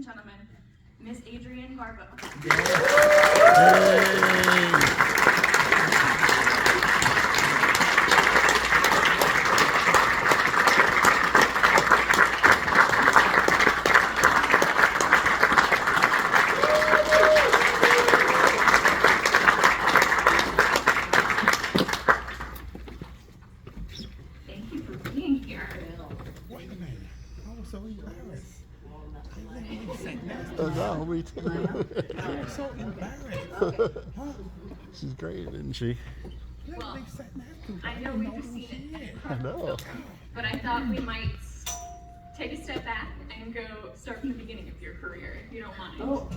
Gentlemen, Miss Adrienne Barbeau. Thank you for being here. Wait a minute. I was so embarrassed. No, me too. I was so embarrassed. Huh? She's great, isn't she? Well, They sat next to her. I know we've just seen it, I know. but I thought we might take a step back and go start from the beginning of your career, if you don't mind. Oh,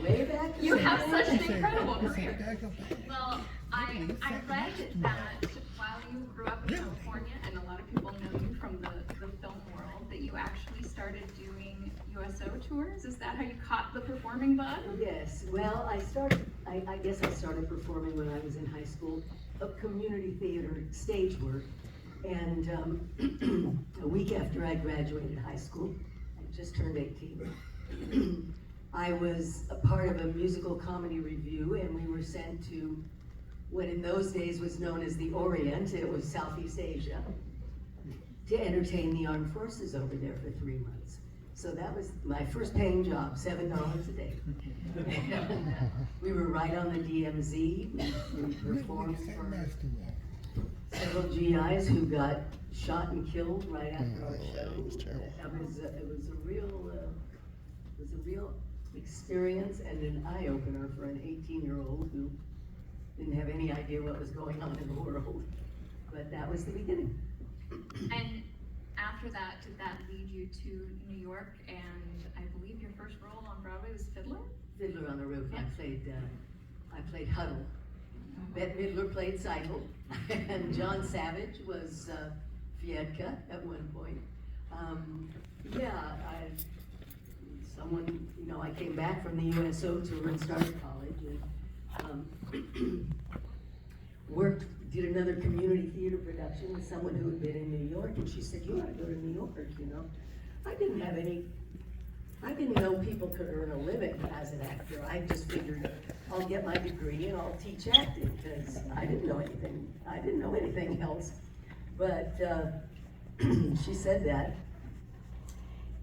way back. You have such an incredible They career. said, "Go back." Well, I read that while you grew up in California, and a lot of people know you from the film world, that you actually started doing USO tours. Is that how you caught the performing bug? Yes, well, I guess I started performing when I was in high school, of community theater stage work. And a week after I graduated high school, I just turned 18, I was a part of a musical comedy review, and we were sent to what in those days was known as the Orient. It was Southeast Asia, to entertain the armed forces over there for 3 months. So that was my first paying job, $7 a day. And, we were right on the DMZ. We performed They sat for next to her. several GIs who got shot and killed right after our show. it was terrible. It was a real experience and an eye opener for an 18-year-old who didn't have any idea what was going on in the world. But that was the beginning. And after that, did that lead you to New York? And I believe your first role on Broadway was Fiddler? Fiddler on the Roof. Yeah. I played Huddle. Bette Midler played Seidel, and John Savage was Fiedka at one point. I came back from the USO tour and started college, and did another community theater production with someone who had been in New York, and she said, "You ought to go to New York," you know. I didn't know people could earn a living as an actor. I just figured I'll get my degree and I'll teach acting, because I didn't know anything else. But she said that,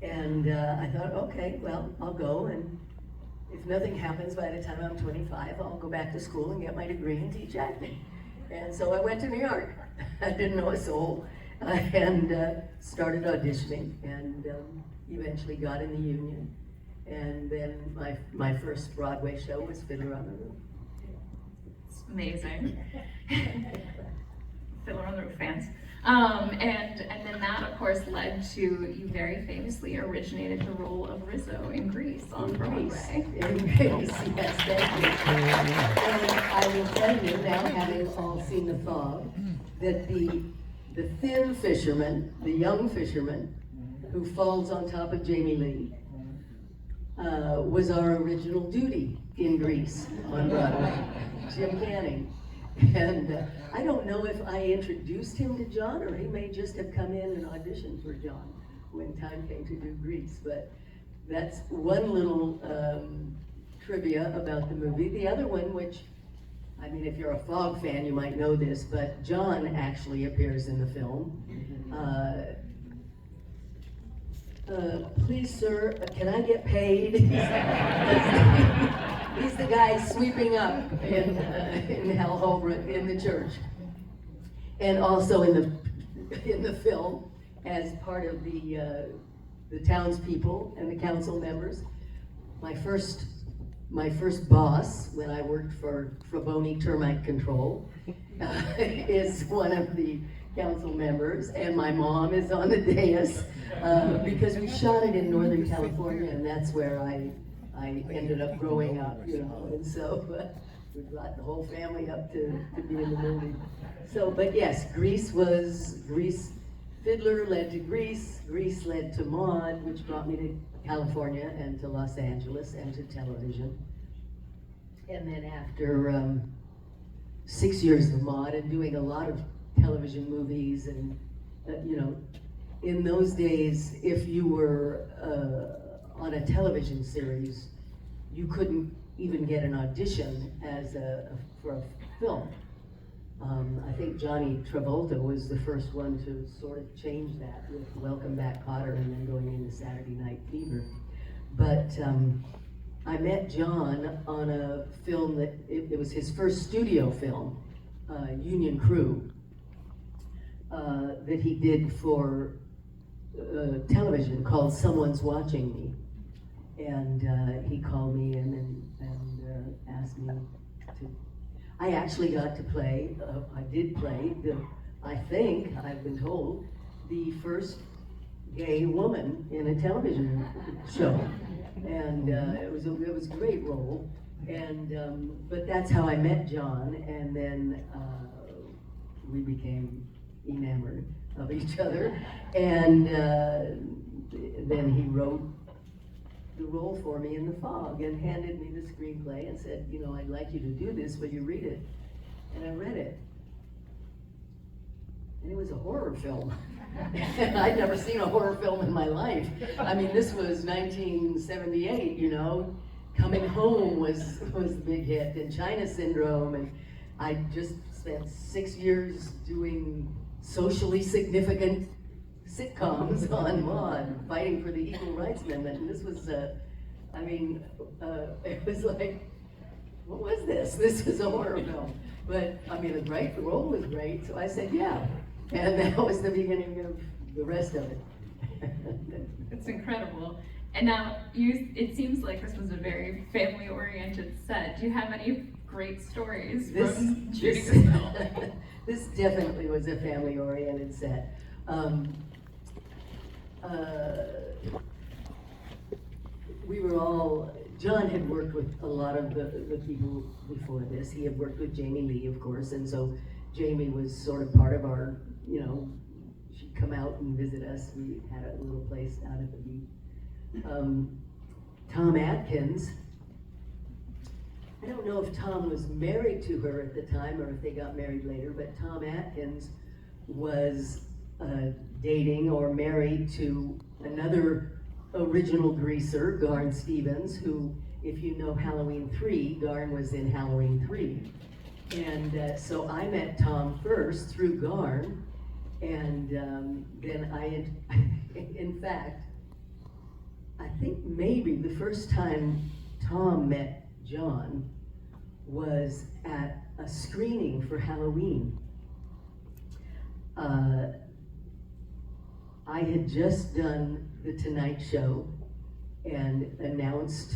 and I thought, okay, well, I'll go, and if nothing happens by the time I'm 25, I'll go back to school and get my degree and teach acting. And so I went to New York. I didn't know a soul, and started auditioning, and eventually got in the union. And then my first Broadway show was Fiddler on the Roof. It's amazing. Fiddler on the Roof fans. And then that, of course, led to you very famously originated the role of Rizzo in Grease on Broadway. In Grease, yes, thank you. And I will tell you now, having all seen The Fog, that the thin fisherman, the young fisherman, who falls on top of Jamie Lee, was our original Duty in Grease on Broadway, Jim Canning. And I don't know if I introduced him to John, or he may just have come in and auditioned for John when time came to do Grease. But that's one little trivia about the movie. The other one, which, I mean, if you're a Fog fan, you might know this, but John actually appears in the film. Please, sir, can I get paid? He's the guy sweeping up in Hal Holbrook in the church, and also in the film as part of the townspeople and the council members. My first boss, when I worked for Fraboni Termite Control, is one of the council members, and my mom is on the dais, because we shot it in Northern California, and that's where I ended up growing up, you know, and so we brought the whole family up to be in the movie. So, but yes, Grease, Fiddler led to Grease, Grease led to Maude, which brought me to California and to Los Angeles and to television. And then after 6 years of Maude and doing a lot of television movies, and you know, in those days, if you were on a television series, you couldn't even get an audition for a film. I think Johnny Travolta was the first one to sort of change that with Welcome Back, Kotter, and then going into Saturday Night Fever. But I met John on a film that, it was his first studio film, Union Crew, that he did for television called Someone's Watching Me. And he called me in and asked me to. I actually got to play, I did play, I think, I've been told, the first gay woman in a television show. And it was a great role. And, but that's how I met John, and then we became enamored of each other. And then he wrote the role for me in The Fog and handed me the screenplay and said, you know, I'd like you to do this, will you read it? And I read it. And it was a horror film. I'd never seen a horror film in my life. I mean, this was 1978, you know. Coming Home was the big hit, and China Syndrome, and I just spent 6 years doing socially significant sitcoms on Maud, fighting for the Equal Rights Amendment, and this was, it was like, what was this? This is a horror film. But, I mean, the role was great, so I said, yeah. And that was the beginning of the rest of it. It's incredible. And now, it seems like this was a very family-oriented set. Do you have any great stories from shooting this film? This definitely was a family-oriented set. We were all, John had worked with a lot of the people before this. He had worked with Jamie Lee, of course, and so Jamie was sort of part of our, you know, she'd come out and visit us. We had a little place out at the beach. Tom Atkins, I don't know if Tom was married to her at the time or if they got married later, but Tom Atkins was dating or married to another original greaser, Garn Stevens, who, if you know Halloween 3, Garn was in Halloween 3. And so I met Tom first through Garn, and then in fact, I think maybe the first time Tom met John was at a screening for Halloween. I had just done The Tonight Show and announced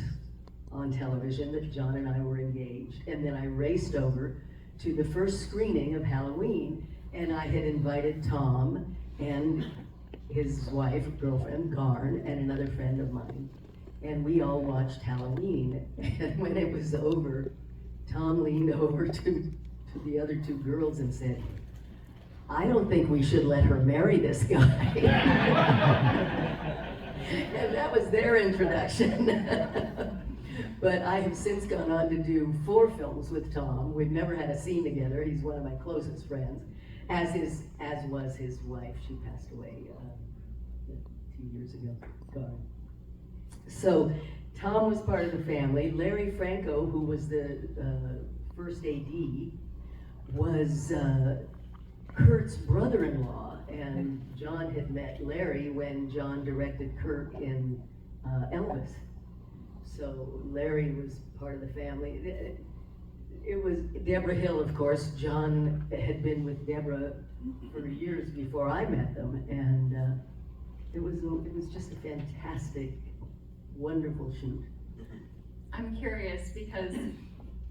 on television that John and I were engaged, and then I raced over to the first screening of Halloween, and I had invited Tom and his wife, girlfriend, Garn, and another friend of mine, and we all watched Halloween. And when it was over, Tom leaned over to the other two girls and said, I don't think we should let her marry this guy. And that was their introduction. But I have since gone on to do 4 films with Tom. We've never had a scene together. He's one of my closest friends, as was his wife. She passed away 2 years ago. Gone. So Tom was part of the family. Larry Franco, who was the first AD, was Kurt's brother-in-law, and John had met Larry when John directed Kurt in Elvis. So Larry was part of the family. It was Deborah Hill, of course. John had been with Deborah for years before I met them, and it was just a fantastic, wonderful shoot. I'm curious because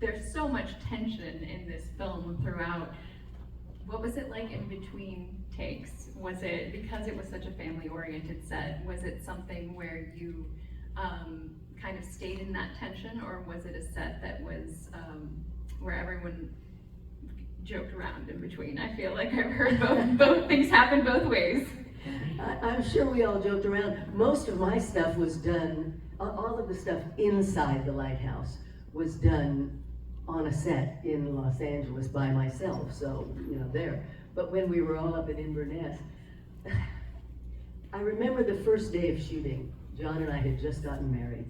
there's so much tension in this film throughout. What was it like in between takes? Was it, because it was such a family-oriented set, was it something where you kind of stayed in that tension, or was it a set that was where everyone joked around in between? I feel like I've heard both things happen both ways. I'm sure we all joked around. Most of my stuff was done, all of the stuff inside the lighthouse was done on a set in Los Angeles by myself, so, you know, there. But when we were all up in Inverness, I remember the first day of shooting, John and I had just gotten married,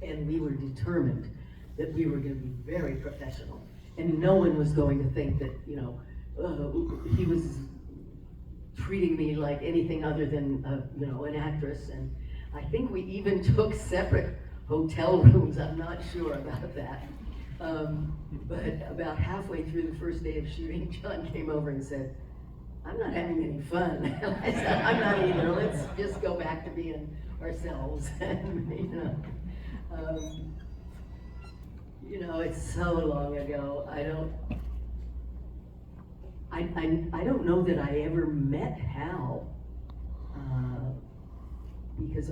and we were determined that we were going to be very professional, and no one was going to think that, you know, he was treating me like anything other than, you know, an actress. And I think we even took separate hotel rooms. I'm not sure about that. But about halfway through the first day of shooting, John came over and said, "I'm not having any fun." And I said, "I'm not either. Let's just go back to being ourselves." And, you know, it's so long ago. I don't know that I ever met Hal, because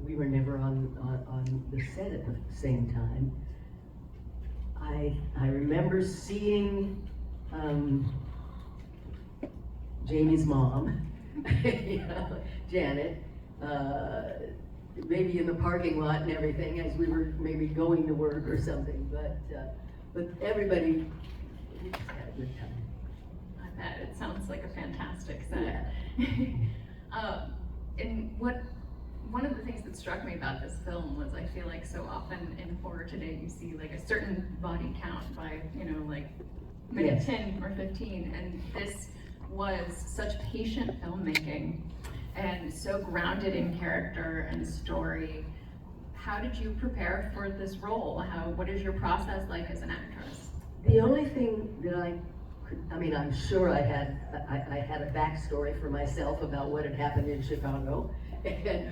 we were never on the set at the same time. I remember seeing Jamie's mom, you know, Janet, maybe in the parking lot and everything as we were maybe going to work or something, but everybody, we just had a good time. I bet it sounds like a fantastic set. And one of the things that struck me about this film was I feel like so often in horror today you see like a certain body count by, you know, like maybe Yes. 10 or 15, and this was such patient filmmaking and so grounded in character and story. How did you prepare for this role? What is your process like as an actress? The only thing that I'm sure I had a backstory for myself about what had happened in Chicago. And,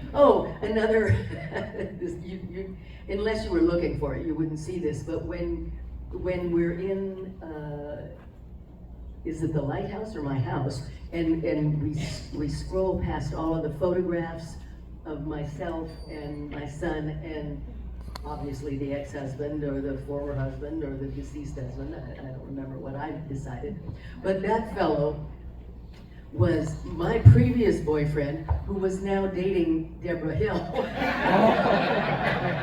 another, unless you were looking for it, you wouldn't see this, but when we're in, is it the lighthouse or my house? And we scroll past all of the photographs of myself and my son, and obviously the ex-husband or the former husband or the deceased husband. I don't remember what I decided, but that fellow was my previous boyfriend, who was now dating Deborah Hill.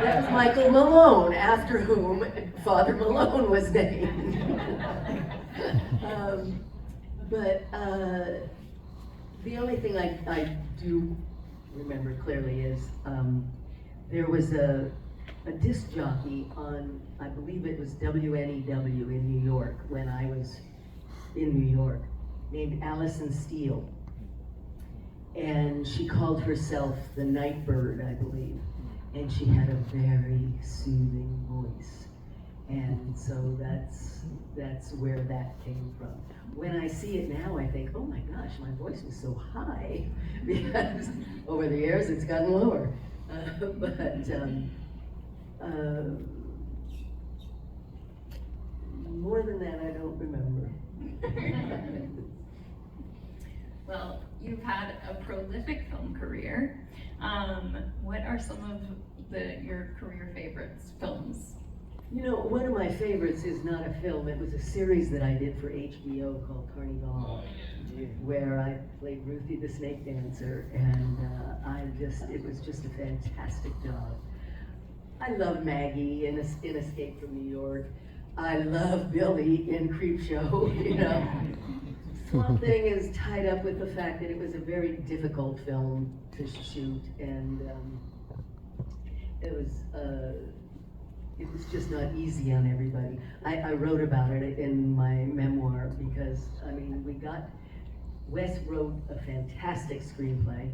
That was Michael Malone, after whom Father Malone was named. The only thing I do remember clearly is there was a disc jockey on, I believe it was WNEW in New York when I was in New York, named Allison Steele. And she called herself the Nightbird, I believe. And she had a very soothing voice. And so that's where that came from. When I see it now, I think, oh my gosh, my voice was so high, because over the years it's gotten lower. More than that, I don't remember. Well, you've had a prolific film career. What are some of your career favorites, films? You know, one of my favorites is not a film. It was a series that I did for HBO called Carnival, where I played Ruthie the Snake Dancer, and it was just a fantastic job. I love Maggie in Escape from New York. I love Billy in Creepshow, you know. Swamp Thing is tied up with the fact that it was a very difficult film to shoot, and it was just not easy on everybody. I wrote about it in my memoir because, I mean, Wes wrote a fantastic screenplay.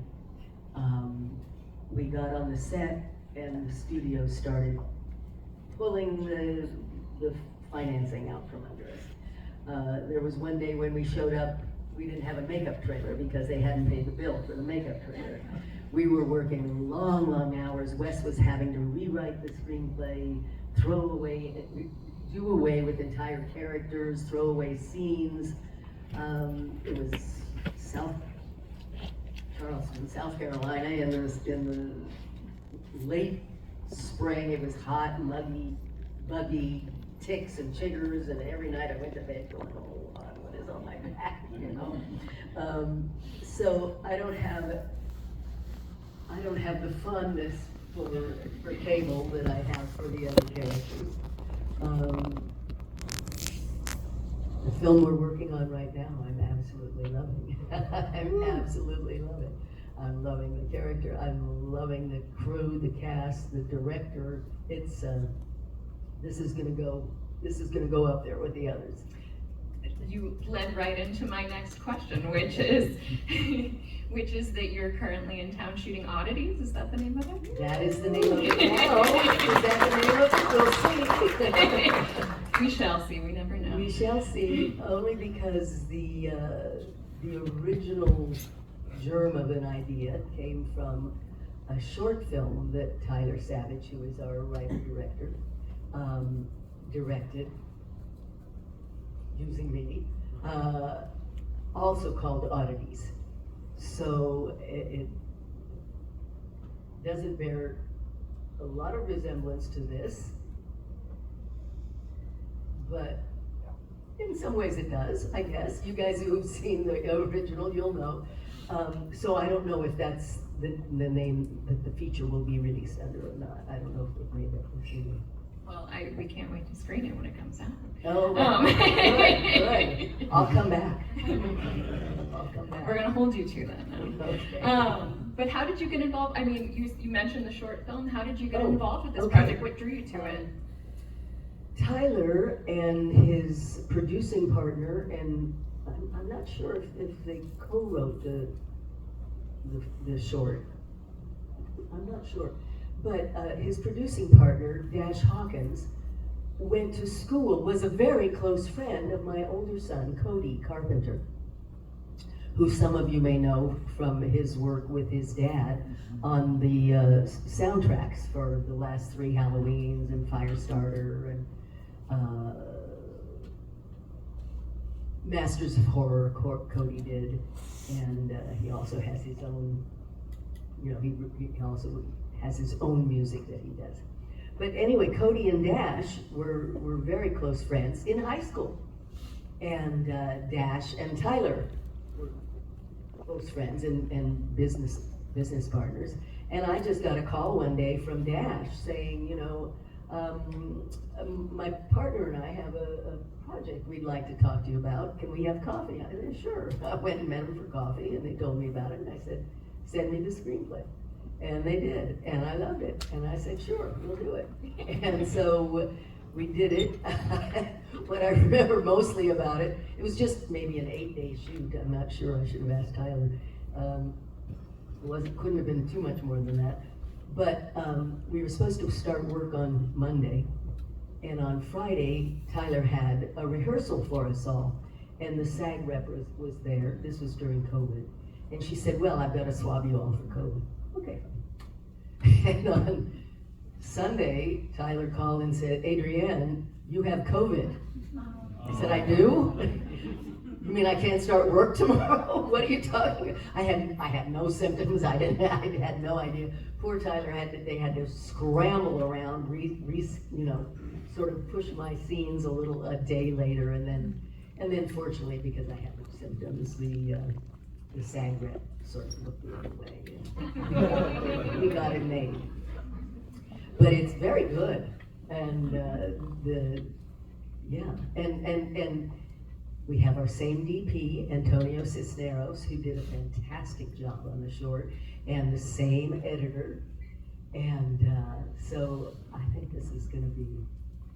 We got on the set and the studio started pulling the financing out from under us. There was one day when we showed up, we didn't have a makeup trailer because they hadn't paid the bill for the makeup trailer. We were working long, long hours. Wes was having to rewrite the screenplay, do away with entire characters, throw away scenes. It was Charleston, South Carolina, in the late spring. It was hot, muggy, buggy, ticks and chiggers, and every night I went to bed going, oh God, what is on my back, you know? So I don't have the fondness for cable that I have for the other characters. The film we're working on right now, I'm absolutely loving. I'm absolutely love it. I'm loving the character. I'm loving the crew, the cast, the director. It's this is gonna go up there with the others. You led right into my next question, which is that you're currently in town shooting Oddities. Is that the name of it? That is the name of it now. Is that the name of it? We'll see. We shall see. We never know. We shall see. Only because the original germ of an idea came from a short film that Tyler Savage, who is our writer-director, directed using me, also called Oddities. So it doesn't bear a lot of resemblance to this, but in some ways it does, I guess. You guys who have seen the original, you'll know. So I don't know if that's the name that the feature will be released under or not. I don't know if they've made that decision. Well, we can't wait to screen it when it comes out. Oh, good. I'll come back. I'll come back. We're gonna hold you to that now. Okay. But how did you get involved? I mean, you mentioned the short film. How did you get Oh, involved with this okay. project? What drew you to it? Tyler and his producing partner, and I'm not sure if they co-wrote the short. I'm not sure. But his producing partner, Dash Hawkins, went to school, was a very close friend of my older son, Cody Carpenter, who some of you may know from his work with his dad on the soundtracks for the last 3 Halloweens and Firestarter and Masters of Horror, Cody did, and he also has his own, he also has his own music that he does. But anyway, Cody and Dash were very close friends in high school, and Dash and Tyler were close friends and business partners. And I just got a call one day from Dash saying, my partner and I have a project we'd like to talk to you about. Can we have coffee? I said, sure. I went and met them for coffee, and they told me about it, and I said, send me the screenplay. And they did, and I loved it. And I said, sure, we'll do it. And so we did it. What I remember mostly about it, it was just maybe an 8-day shoot. I'm not sure, I should have asked Tyler. Couldn't have been too much more than that. But we were supposed to start work on Monday. And on Friday, Tyler had a rehearsal for us all. And the SAG rep was there. This was during COVID. And she said, well, I've got to swab you all for COVID. Okay. And on Sunday, Tyler called and said, Adrienne, you have COVID. I said, I do? You mean I can't start work tomorrow? What are you talking about? I had no symptoms. I had no idea. Poor Tyler they had to scramble around, sort of push my scenes a day later, and then fortunately, because I had no symptoms, the SAG rep sort of looked the other way. And we got it made. But it's very good, and and we have our same DP, Antonio Cisneros, who did a fantastic job on the short, and the same editor, and so I think this is going to be.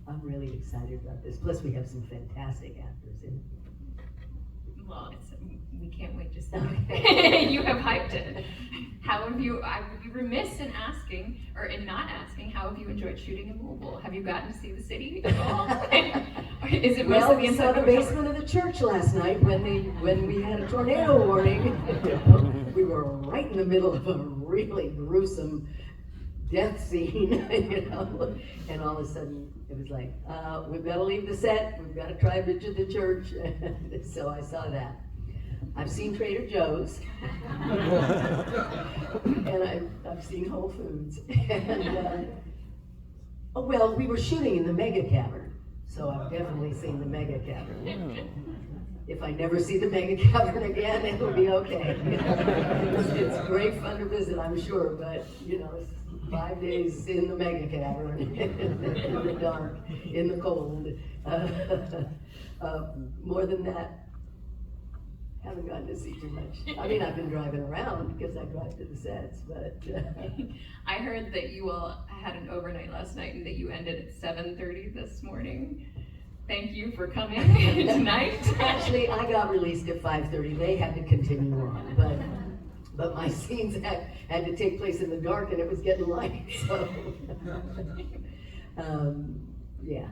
I'm really excited about this. Plus, we have some fantastic actors in it. Well, we can't wait to see it. You have hyped it. How have you, I would be remiss in asking, or in not asking, how have you enjoyed shooting in Louisville? Have you gotten to see the city at all? Is it mostly we saw the basement of the church last night when we had a tornado warning. We were right in the middle of a really gruesome death scene, and all of a sudden it was like, we've got to leave the set, we've got to try to the church. So I saw that. I've seen Trader Joe's, and I've seen Whole Foods, and well, we were shooting in the Mega Cavern, so I've definitely seen the Mega Cavern. If I never see the Mega Cavern again, it'll be okay. It's great fun to visit, I'm sure, but it's 5 days in the Mega Cavern, in the dark, in the cold. More than that, haven't gotten to see too much. I mean, I've been driving around because I drive to the sets, but. I heard that you all had an overnight last night and that you ended at 7:30 this morning. Thank you for coming tonight. Actually, I got released at 5:30. They had to continue on, but my scenes had to take place in the dark and it was getting light, so. Yeah.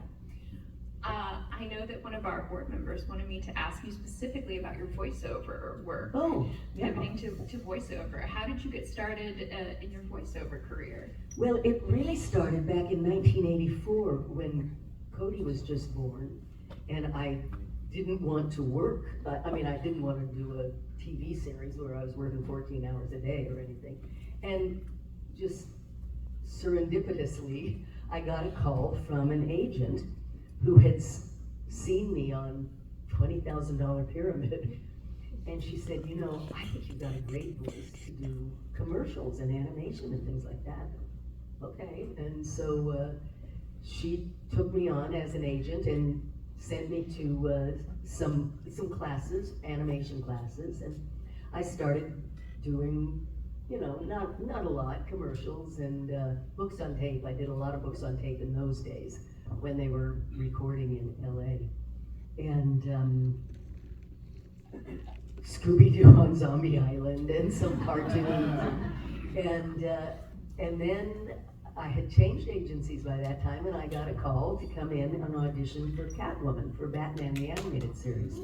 I know that one of our board members wanted me to ask you specifically about your voiceover work. Oh, yeah. Pivoting to voiceover. How did you get started in your voiceover career? Well, it really started back in 1984 when Cody was just born, and I didn't want to work. I mean, I didn't want to do a TV series where I was working 14 hours a day or anything. And just serendipitously, I got a call from an agent who had seen me on $20,000 Pyramid. And she said, you know, I think you've got a great voice to do commercials and animation and things like that. Okay, and so she took me on as an agent and sent me to some classes, animation classes, and I started doing, you know, not a lot, commercials and books on tape. I did a lot of books on tape in those days when they were recording in LA. And Scooby-Doo on Zombie Island and some cartoons. And then I had changed agencies by that time, and I got a call to come in and audition for Catwoman for Batman the Animated Series,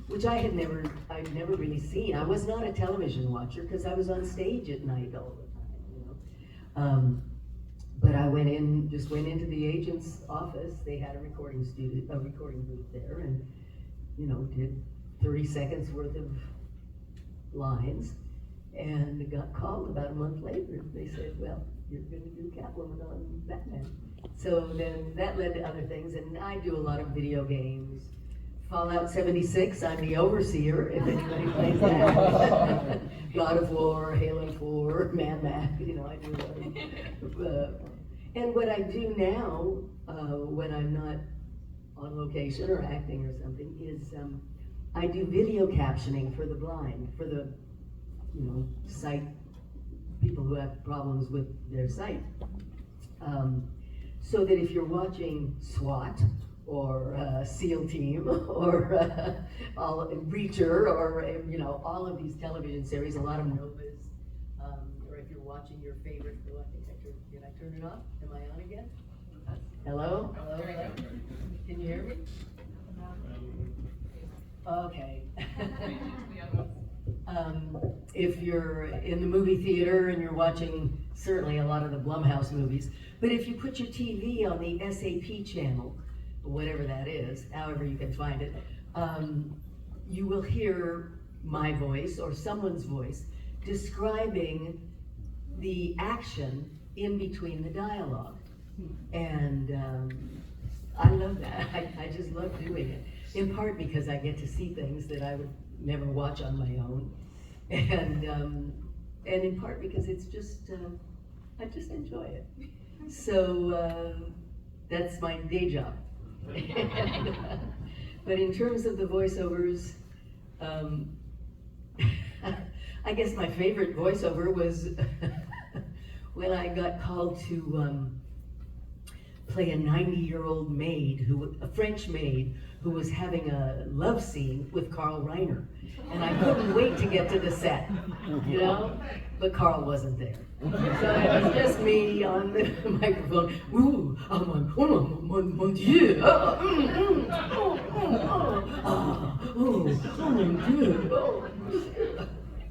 which I'd never really seen. I was not a television watcher because I was on stage at night all the time, you know. But I just went into the agent's office. They had a recording booth there, and you know, did 30 seconds worth of lines, and got called about a month later. They said, well, you're going to do Catwoman on Batman. So then that led to other things, and I do a lot of video games. Fallout 76, I'm the overseer, if anybody plays that. God of War, Halo 4, Mad Max, you know, I do a lot of, and what I do now, when I'm not on location or acting or something, is I do video captioning for the blind, for the, you know, sight, people who have problems with their sight. So that if you're watching SWAT or SEAL Team or Reacher or, you know, all of these television series, a lot of Novas, or if you're watching your favorite, oh, I think did I turn it off? Am I on again? Hello? Hello? Hello? Can you hear me? Okay. If you're in the movie theater and you're watching certainly a lot of the Blumhouse movies, but if you put your TV on the SAP channel, whatever that is, however you can find it, you will hear my voice or someone's voice describing the action in between the dialogue. And I love that. I just love doing it, in part because I get to see things that I would never watch on my own, and in part because it's just I just enjoy it. So that's my day job. But in terms of the voiceovers, I guess my favorite voiceover was when I got called to play a 90-year-old maid, a French maid, who was having a love scene with Carl Reiner. And I couldn't wait to get to the set, you know? But Carl wasn't there. So it was just me on the microphone. Ooh, oh mon Dieu, oh mon Dieu, oh.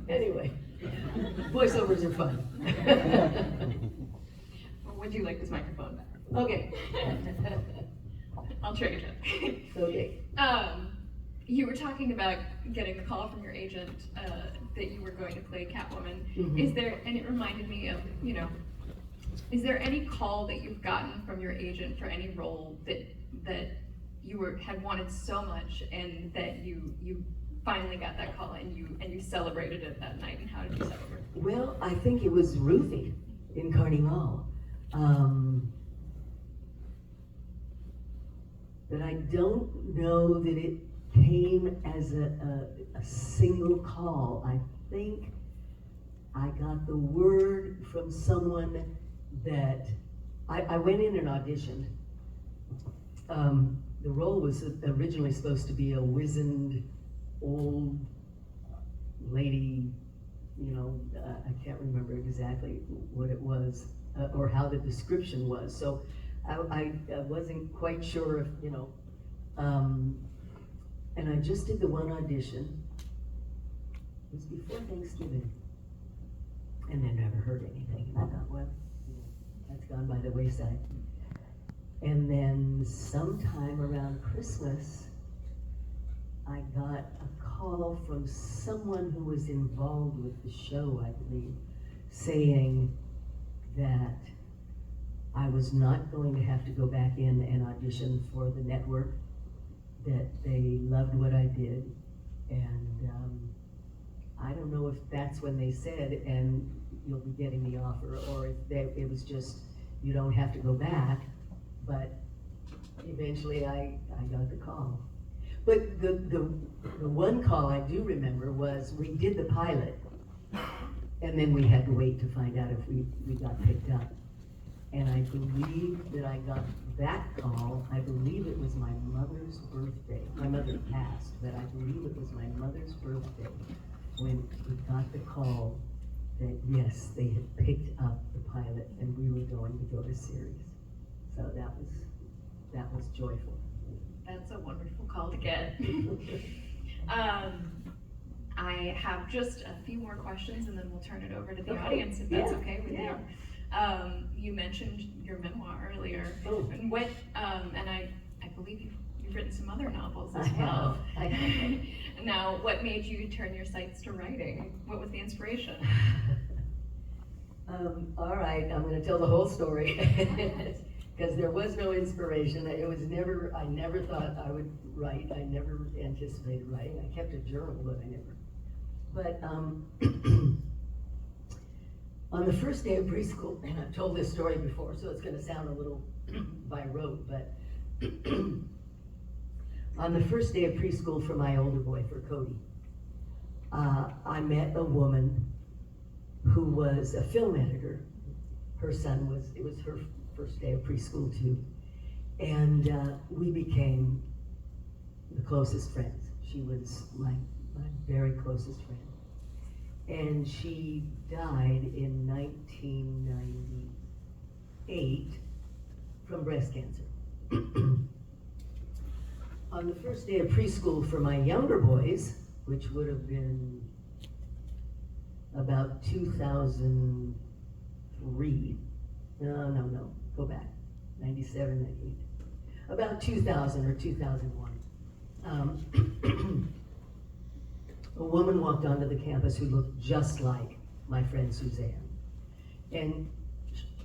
Anyway, voiceovers are fun. Would you like this microphone back? Okay. I'll trade it. Okay. You were talking about getting the call from your agent that you were going to play Catwoman. Mm-hmm. Is there, and it reminded me of, you know, is there any call that you've gotten from your agent for any role that you had wanted so much and that you finally got that call and you celebrated it that night? And how did you celebrate? Well, I think it was Ruthie in Carnival. But I don't know that it came as a single call. I think I got the word from someone that I went in and auditioned. The role was originally supposed to be a wizened old lady, I can't remember exactly what it was or how the description was. So I wasn't quite sure if, and I just did the one audition. It was before Thanksgiving. And then never heard anything. And I thought, well, that's gone by the wayside. And then sometime around Christmas, I got a call from someone who was involved with the show, I believe, saying that I was not going to have to go back in and audition for the network, that they loved what I did. And I don't know if that's when they said, and you'll be getting the offer, or if it was just, you don't have to go back. But eventually I got the call. But the one call I do remember was we did the pilot, and then we had to wait to find out if we got picked up. And I believe that I got that call, I believe it was my mother's birthday. My mother passed, but I believe it was my mother's birthday when we got the call that yes, they had picked up the pilot and we were going to go to series. So that was joyful. That's a wonderful call to get. I have just a few more questions and then we'll turn it over to the Okay. audience if that's Yeah. okay with Yeah. you. You mentioned your memoir earlier. Oh. And what, and I believe you've written some other novels as I well. have. I have. Now, what made you turn your sights to writing? What was the inspiration? All right, I'm gonna tell the whole story. Because there was no inspiration. I never thought I would write. I never anticipated writing. I kept a journal, but I never. But on the first day of preschool, and I've told this story before, so it's gonna sound a little by rote, but on the first day of preschool for my older boy, for Cody, I met a woman who was a film editor. Her son it was her first day of preschool too. And we became the closest friends. She was my very closest friend. And she died in 1998 from breast cancer. On the first day of preschool for my younger boys, which would have been about 2003, no, go back, 97, 98, about 2000 or 2001. A woman walked onto the campus who looked just like my friend Suzanne. And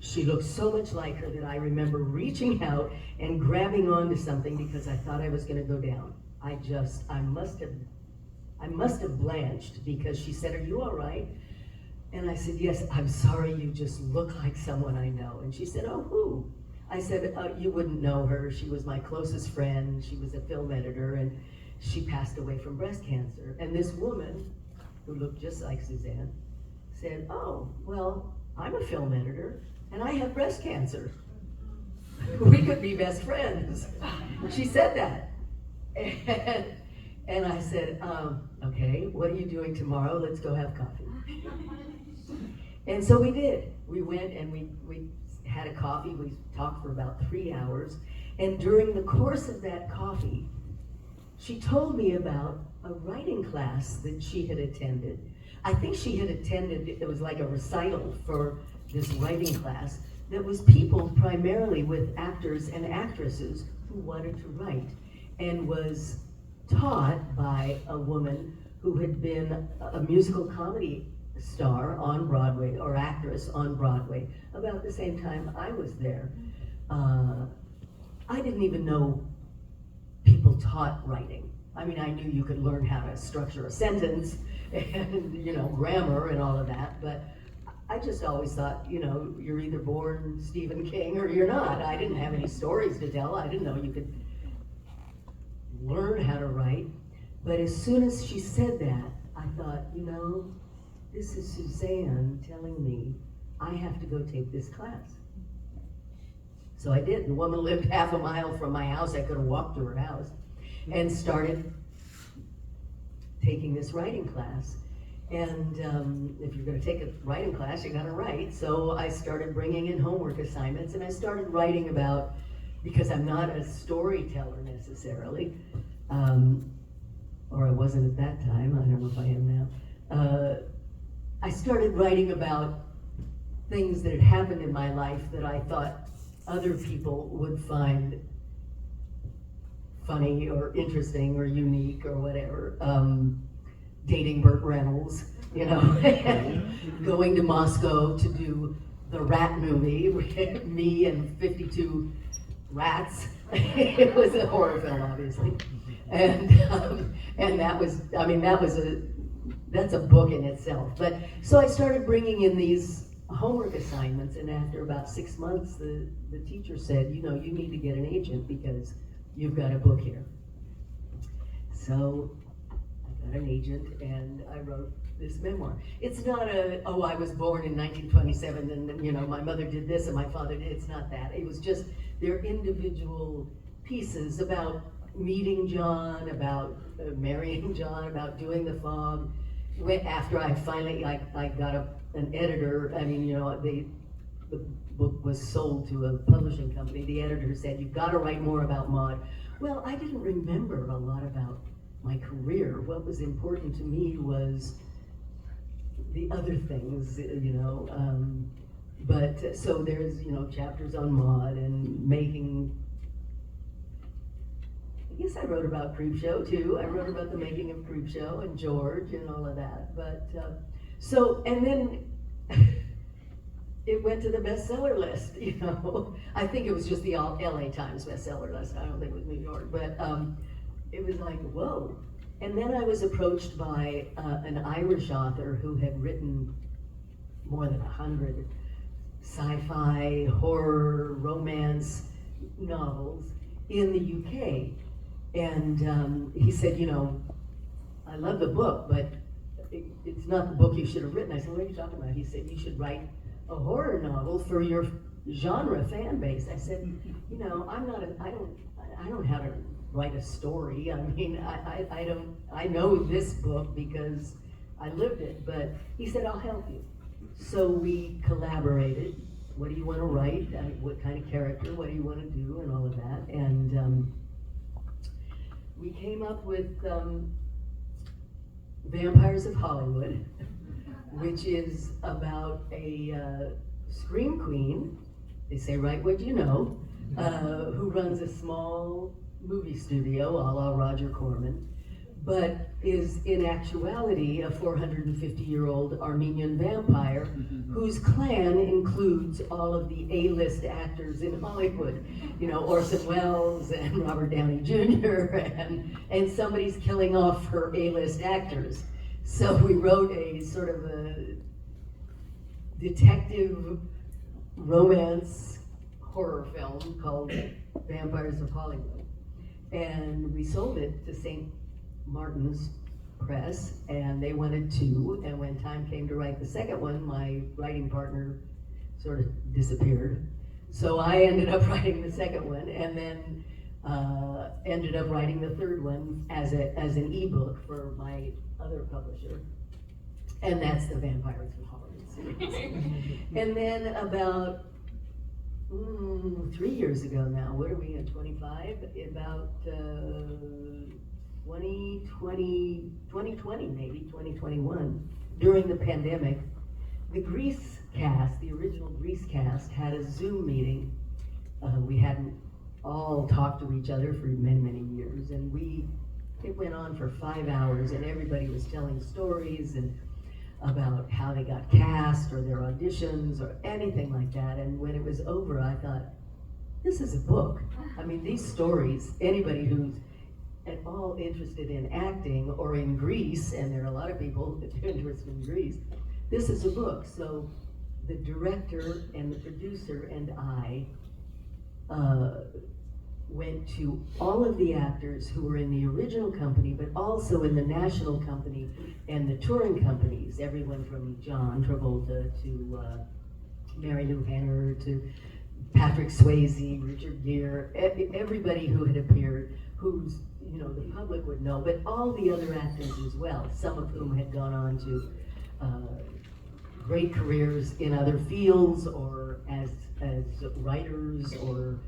she looked so much like her that I remember reaching out and grabbing onto something because I thought I was gonna go down. I must have blanched because she said, "Are you all right?" And I said, "Yes, I'm sorry, you just look like someone I know." And she said, "Oh, who?" I said, "You wouldn't know her. She was my closest friend. She was a film editor, and she passed away from breast cancer." And this woman, who looked just like Suzanne, said, "Oh, well, I'm a film editor, and I have breast cancer. We could be best friends." She said that. And I said, "Okay, what are you doing tomorrow? Let's go have coffee." And so we did. We went and we had a coffee. We talked for about 3 hours. And during the course of that coffee, she told me about a writing class that she had attended. I think she had attended, it was like a recital for this writing class that was people primarily with actors and actresses who wanted to write, and was taught by a woman who had been a musical comedy star on Broadway, or actress on Broadway, about the same time I was there. I didn't even know people taught writing. I mean, I knew you could learn how to structure a sentence and, grammar and all of that, but I just always thought, you're either born Stephen King or you're not. I didn't have any stories to tell. I didn't know you could learn how to write. But as soon as she said that, I thought, you know, this is Suzanne telling me I have to go take this class. So I did. The woman lived half a mile from my house. I could have walked to her house and started taking this writing class. And if you're going to take a writing class, you got to write. So I started bringing in homework assignments, and I started writing about, because I'm not a storyteller necessarily, or I wasn't at that time, I don't know if I am now. I started writing about things that had happened in my life that I thought other people would find funny or interesting or unique or whatever. Dating Burt Reynolds, you know, going to Moscow to do the rat movie with me and 52 rats. It was a horror film, obviously. And that was, I mean, that's a book in itself. But so I started bringing in these homework assignments, and after about 6 months, the teacher said, you know, you need to get an agent because you've got a book here. So I got an agent, and I wrote this memoir. It's not I was born in 1927, and you know, my mother did this and my father did. It's not that. It was just their individual pieces about meeting John, about marrying John, about doing the fog. After I finally, I got an editor. I mean, you know, the book was sold to a publishing company. The editor said, you've got to write more about Maud. Well, I didn't remember a lot about my career. What was important to me was the other things, you know. But so there's, you know, chapters on Maud and making. I guess I wrote about Creepshow too. I wrote about the making of Creepshow and George and all of that. But so, and then it went to the bestseller list, you know. I think it was just the LA Times bestseller list. I don't think it was New York, but it was like, whoa. And then I was approached by an Irish author who had written more than 100 sci-fi, horror, romance novels in the UK. And he said, you know, I love the book, but it's not the book you should have written. I said, what are you talking about? He said, you should write a horror novel for your genre fan base. I said, you know, I don't have to write a story. I mean, I know this book because I lived it, but he said, I'll help you. So we collaborated. What do you want to write? What kind of character? What do you want to do? And all of that. And we came up with Vampires of Hollywood, which is about a scream queen, they say write what you know, who runs a small movie studio a la Roger Corman, but is in actuality a 450-year-old Armenian vampire whose clan includes all of the A-list actors in Hollywood. You know, Orson Welles and Robert Downey Jr. and somebody's killing off her A-list actors. So we wrote a sort of a detective romance horror film called Vampires of Hollywood. And we sold it to St. Martin's Press, and they wanted 2, and when time came to write the second one, my writing partner sort of disappeared. So I ended up writing the second one, and then ended up writing the third one as an ebook for my other publisher, and that's the Vampires of Hollywood series. And then about 3 years ago now, what are we in, 25? About 2020 maybe, 2021, during the pandemic, the Grease cast, the original Grease cast, had a Zoom meeting. We hadn't all talked to each other for many, many years, and it went on for 5 hours, and everybody was telling stories and about how they got cast or their auditions or anything like that. And when it was over, I thought, this is a book. I mean, these stories, anybody who's at all interested in acting or in Grease, and there are a lot of people interested in Grease, this is a book. So the director and the producer and I went to all of the actors who were in the original company, but also in the national company and the touring companies, everyone from John Travolta to Mary Lou Henner to Patrick Swayze, Richard Gere, everybody who had appeared, who's, you know, the public would know, but all the other actors as well, some of whom had gone on to great careers in other fields or as writers or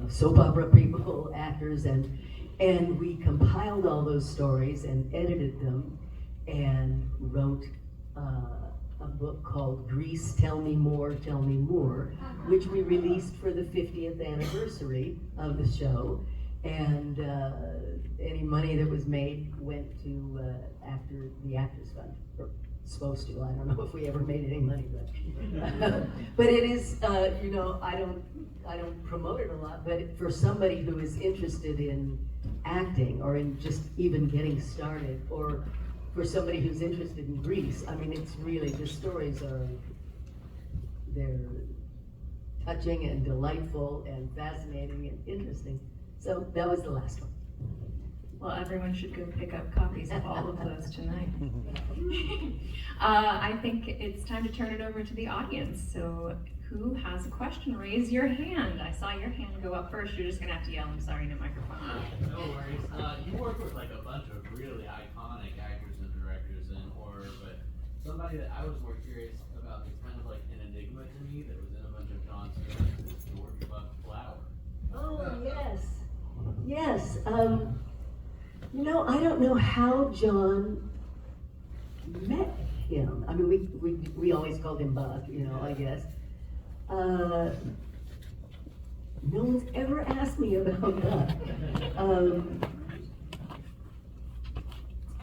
soap opera people, actors, and we compiled all those stories and edited them and wrote a book called Grease, Tell Me More, which we released for the 50th anniversary of the show. And any money that was made went to the Actors Fund. Or supposed to. I don't know if we ever made any money, but it is, you know, I don't promote it a lot, but for somebody who is interested in acting or in just even getting started, or for somebody who's interested in Grease, I mean, it's really, the stories they're touching and delightful and fascinating and interesting. So that was the last one. Well, everyone should go pick up copies of all of those tonight. I think it's time to turn it over to the audience. So who has a question? Raise your hand. I saw your hand go up first. You're just gonna have to yell. I'm sorry, no microphone. No worries. You work with like a bunch of really iconic actors and directors in horror, but somebody that I was more curious about that's kind of like an enigma to me that was in a bunch of John's films is George Buck Flower. Oh, yes. Yes. You know, I don't know how John met him. I mean, we always called him Buck, you know, I guess. No one's ever asked me about Buck.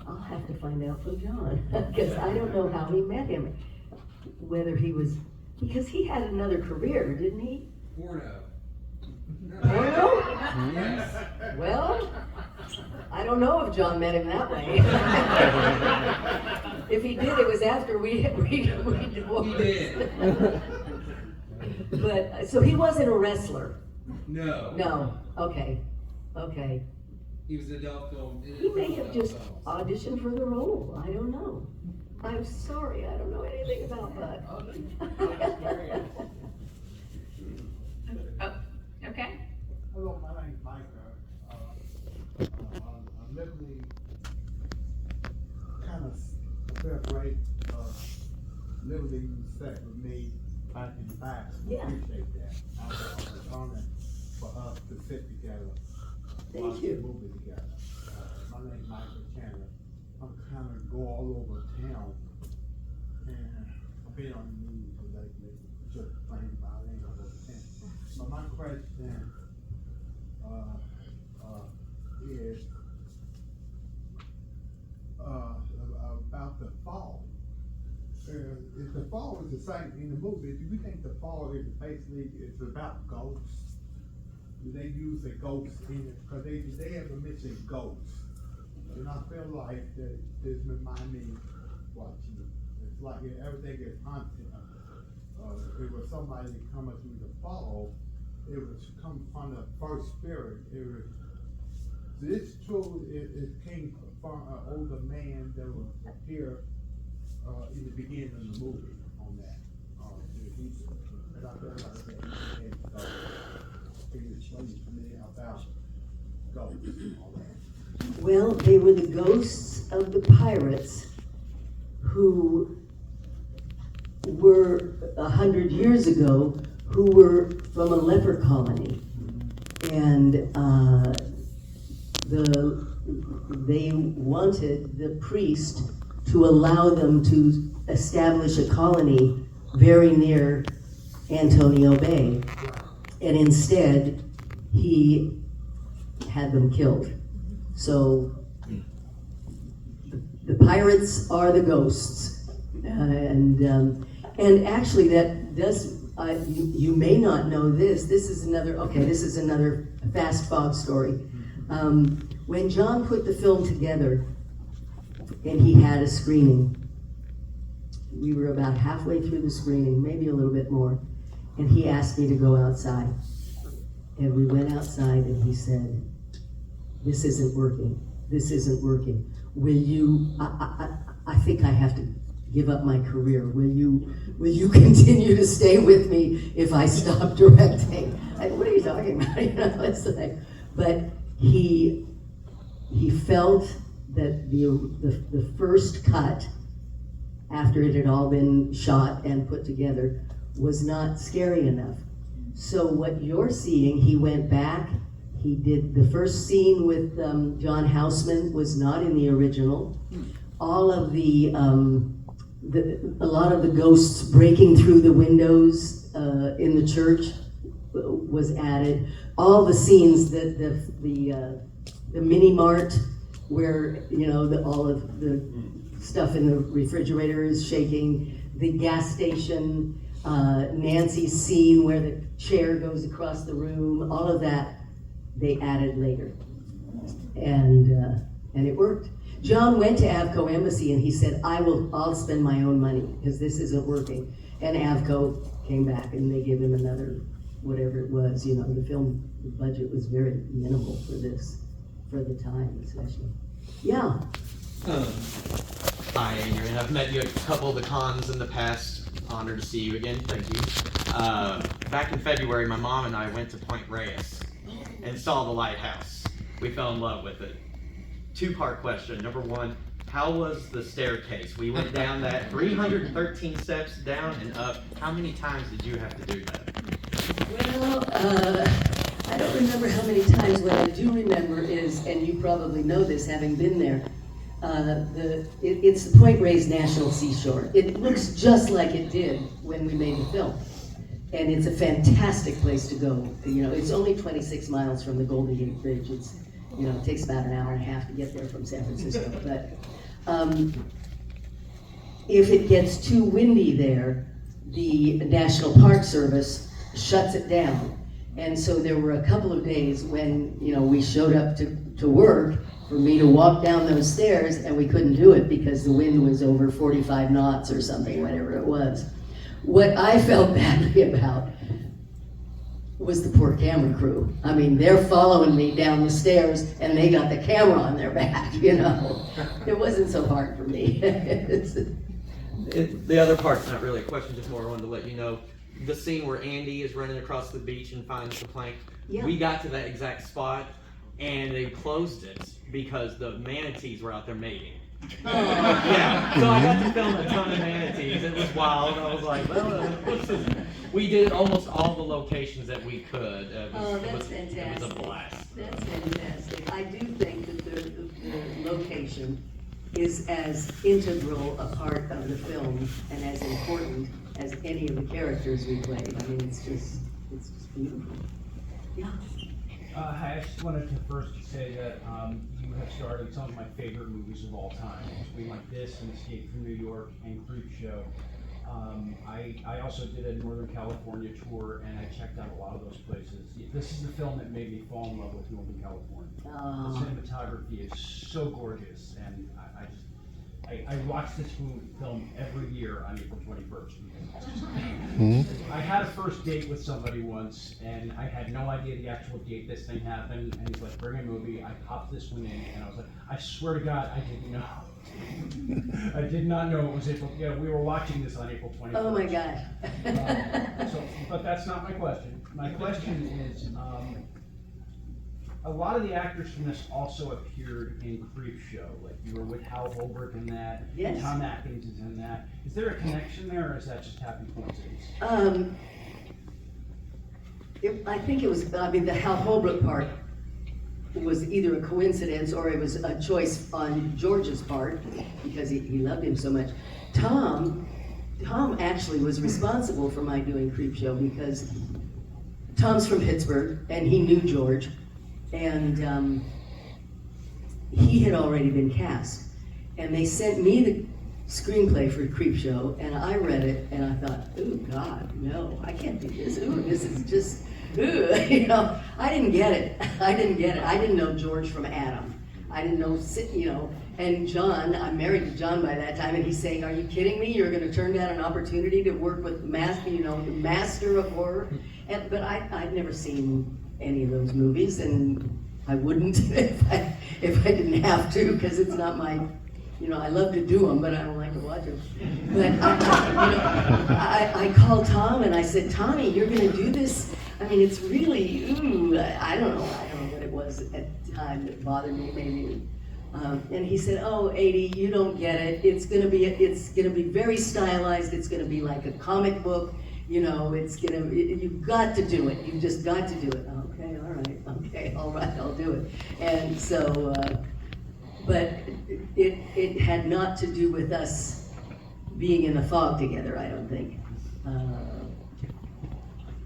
I'll have to find out from John, because I don't know how he met him. Whether he was, because he had another career, didn't he? Porno. Porno? Yes. Well, I don't know if John met him that way. If he did, it was after we divorced. He did. But, so he wasn't a wrestler? No. No, okay. He was an adult film. He may have just auditioned for the role, I don't know. I'm sorry, I don't know anything about Buck. Oh, okay. Hello, my name's Mike. I'm literally kind of separate, literally set with me back in the back. Yeah. Appreciate that. I was determined for us to sit together. Thank watch you. the movie together. My name's Michael Chandler. I'm kind of go all over town, and I've been on the news lately, just playing violin all over town. But my question is about the fall. If the fall is the same in the movie, do you think the fall is basically it's about ghosts? Do they use a ghost in it? Because they have a mention ghosts. And I feel like that this remind me watching it. It's like everything is haunted. It was somebody coming through the fall. It was come from the first spirit. It was this true. It came from an older man that was here in the beginning of the movie on that. Can you explain to me about ghosts and all that? Well, they were the ghosts of the pirates who were 100 years ago, who were from a leper colony. And they wanted the priest to allow them to establish a colony very near Antonio Bay. And instead, he had them killed. So the pirates are the ghosts. And actually that does, you may not know this. This is another fast fog story. When John put the film together and he had a screening, we were about halfway through the screening, maybe a little bit more, and he asked me to go outside. And we went outside and he said, this isn't working. This isn't working. Will you, I think I have to give up my career. Will you continue to stay with me if I stop directing? What are you talking about? You know, it's like, but he felt that the first cut, after it had all been shot and put together, was not scary enough. So what you're seeing, he went back, he did the first scene with John Houseman was not in the original. All of a lot of the ghosts breaking through the windows in the church was added. All the scenes that the mini mart where, you know, all of the stuff in the refrigerator is shaking, the gas station, Nancy's scene where the chair goes across the room, all of that they added later. And it worked. John went to Avco Embassy and he said, I'll spend my own money because this isn't working. And Avco came back and they gave him another, whatever it was, you know, the film budget was very minimal for this, for the time especially. Yeah. Hi, Adrienne. I've met you at a couple of the cons in the past. Honored to see you again. Thank you. Back in February, my mom and I went to Point Reyes and saw the lighthouse. We fell in love with it. Two-part question. Number one, how was the staircase? We went down that 313 steps down and up. How many times did you have to do that? Well, I don't remember how many times. What I do remember is, and you probably know this having been there, it's the Point Reyes National Seashore. It looks just like it did when we made the film. And it's a fantastic place to go. You know, it's only 26 miles from the Golden Gate Bridge. It's, you know, it takes about an hour and a half to get there from San Francisco. But if it gets too windy there, the National Park Service shuts it down. And so there were a couple of days when, you know, we showed up to work for me to walk down those stairs and we couldn't do it because the wind was over 45 knots or something, whatever it was. What I felt badly about was the poor camera crew. I mean, they're following me down the stairs and they got the camera on their back, you know. It wasn't so hard for me. The other part's not really a question, just more I wanted to let you know. The scene where Andy is running across the beach and finds the plank, Yeah. we got to that exact spot and they closed it because the manatees were out there mating. Yeah, so I got to film a ton of manatees. It was wild. I was like, well, we did almost all the locations that we could. That's fantastic. It was a blast. That's fantastic. I do think that the location is as integral a part of the film and as important as any of the characters we played. I mean, it's just beautiful. Yeah. Hi, I just wanted to first say that you have starred in some of my favorite movies of all time, between like this and Escape from New York and Creepshow. I also did a Northern California tour and I checked out a lot of those places. This is the film that made me fall in love with Northern California. The cinematography is so gorgeous, and I watch this film every year on April 21st. I had a first date with somebody once, and I had no idea the actual date this thing happened, and he's like, bring a movie. I popped this one in, and I was like, I swear to God, I didn't know. I did not know it was April. Yeah, we were watching this on April 21st. Oh my gosh. But that's not my question. My question is, a lot of the actors from this also appeared in Creepshow. Like you were with Hal Holbrook in that. Yes. Tom Atkins is in that. Is there a connection there, or is that just happy coincidence? I think it was, I mean, the Hal Holbrook part was either a coincidence or it was a choice on George's part because he loved him so much. Tom actually was responsible for my doing Creepshow because Tom's from Pittsburgh and he knew George, and he had already been cast. And they sent me the screenplay for Creepshow, and I read it, and I thought, ooh, God, no, I can't do this. Ooh, this is just, ooh, you know. I didn't get it. I didn't know George from Adam. I didn't know, you know. And John, I'm married to John by that time, and he's saying, are you kidding me? You're going to turn down an opportunity to work with the master of horror? But I'd never seen any of those movies, and I wouldn't if I didn't have to, because it's not my, you know, I love to do them, but I don't like to watch them. But I called Tom and I said, Tommy, you're gonna do this? I mean, it's really, ooh, I don't know what it was at the time that bothered me, maybe. And he said, oh, Adie, you don't get it. It's gonna be very stylized. It's gonna be like a comic book. You know, you've got to do it. You've just got to do it. Okay, all right, I'll do it. And so, but it had not to do with us being in the fog together, I don't think.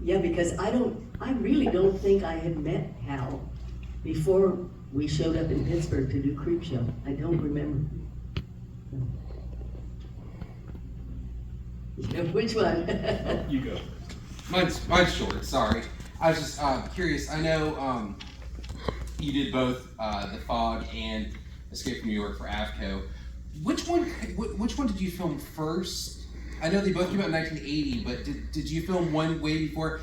Yeah, because I really don't think I had met Hal before we showed up in Pittsburgh to do Creepshow. I don't remember. Yeah, which one? You go. Mine's short, sorry. I was just curious. I know you did both The Fog and Escape from New York for AVCO. Which one did you film first? I know they both came out in 1980, but did you film one way before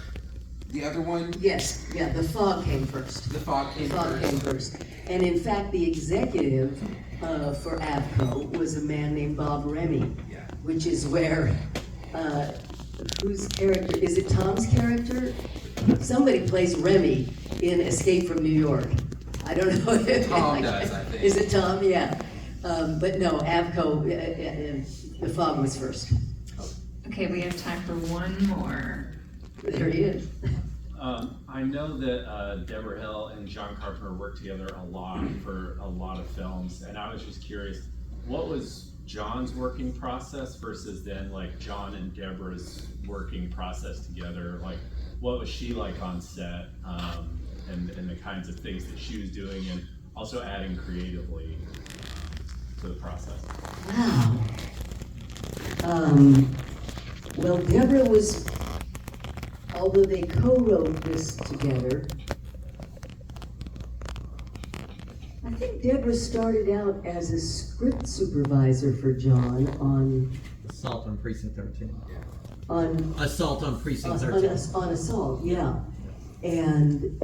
the other one? Yes, yeah, The Fog came first. The Fog came first. And in fact, the executive for AVCO was a man named Bob Remy, Yeah. which is where, whose character, is it Tom's character? Somebody plays Remy in Escape from New York. I don't know if Tom does, I think. Is it Tom? Yeah. But no, AVCO, The Fog was first. Okay, we have time for one more. There he is. I know that Deborah Hill and John Carpenter worked together a lot for a lot of films, and I was just curious, what was John's working process versus then like John and Deborah's working process together? Like, what was she like on set, and the kinds of things that she was doing, and also adding creatively to the process? Wow. Well, Deborah was, although they co-wrote this together, I think Deborah started out as a script supervisor for John on Assault on Precinct 13. on Assault on Precinct 13. on Assault, yeah. And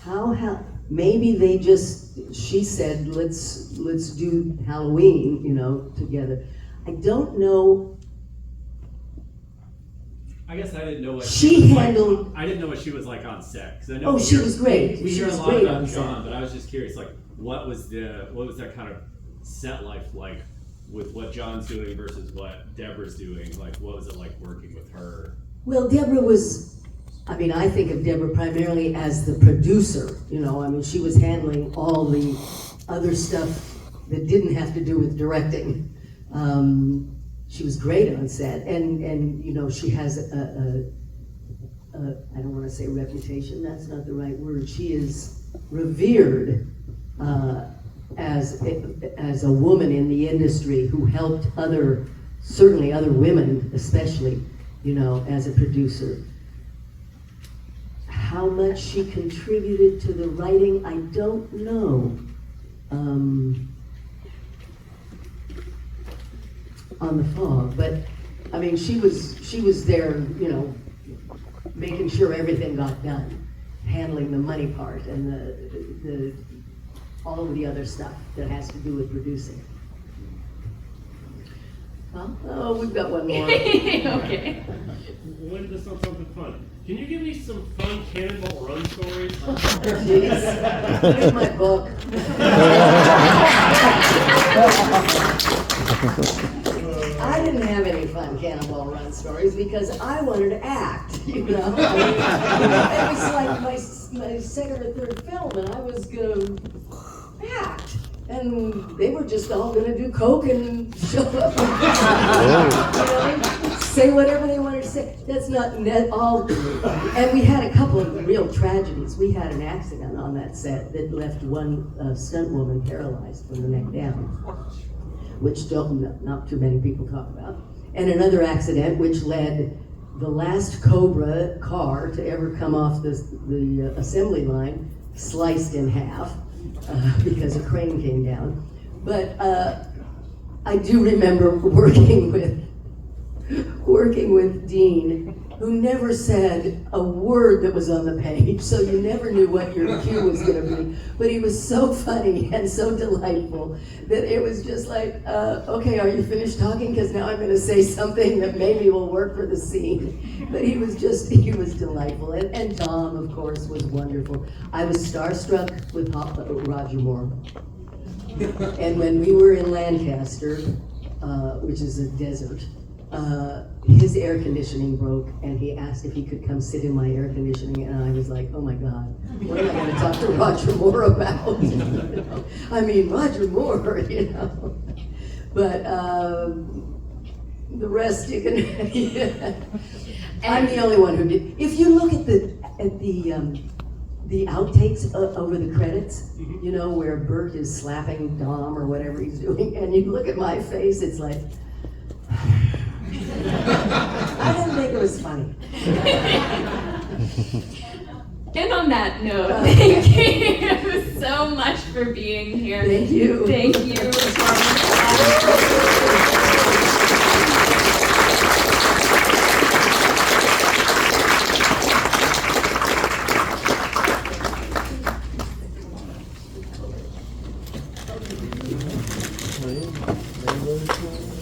how maybe they just, she said, let's do Halloween, you know, together. I don't know. I guess I didn't know what She was handled- like. I didn't know what she was like on set, because I know Oh, we she hear- was great. We She hear was a lot great about on set. John, but I was just curious, like, what was that kind of set life like with what John's doing versus what Deborah's doing? Like, what was it like working with her? Well, Deborah was, I mean, I think of Deborah primarily as the producer, you know, I mean, she was handling all the other stuff that didn't have to do with directing. She was great on set, and you know, she has I don't want to say reputation, that's not the right word. She is revered as a woman in the industry who helped certainly other women especially, you know, as a producer. How much she contributed to the writing, I don't know. On The Fog, but I mean, she was there, you know, making sure everything got done, handling the money part and the all of the other stuff that has to do with producing. Huh? Oh, we've got one more. Okay. When this on something fun. Can you give me some fun Cannonball Run stories? Jeez. Here's my book. I didn't have any fun Cannonball Run stories because I wanted to act, you know. I mean, it was like my second or third film, and I was gonna act, and they were just all gonna do coke and show up, you know, say whatever they wanted to say. That's not all. And we had a couple of real tragedies. We had an accident on that set that left one stunt woman paralyzed from the neck down, which not too many people talk about, and another accident which led the last Cobra car to ever come off the assembly line sliced in half because a crane came down. But I do remember working working with Dean, who never said a word that was on the page, so you never knew what your cue was gonna be. But he was so funny and so delightful that it was just like, okay, are you finished talking? Because now I'm gonna say something that maybe will work for the scene. But he was delightful. And Dom, of course, was wonderful. I was starstruck with Roger Moore. And when we were in Lancaster, which is a desert, his air conditioning broke, and he asked if he could come sit in my air conditioning, and I was like, oh my God, what am I gonna talk to Roger Moore about? You know? I mean, Roger Moore, you know. But the rest you can, yeah. I'm the only one who did. If you look at the outtakes over the credits, you know, where Bert is slapping Dom or whatever he's doing, and you look at my face, it's like, I didn't think it was funny. And on that note, thank you so much for being here. Thank you. Thank you. Oh, yeah.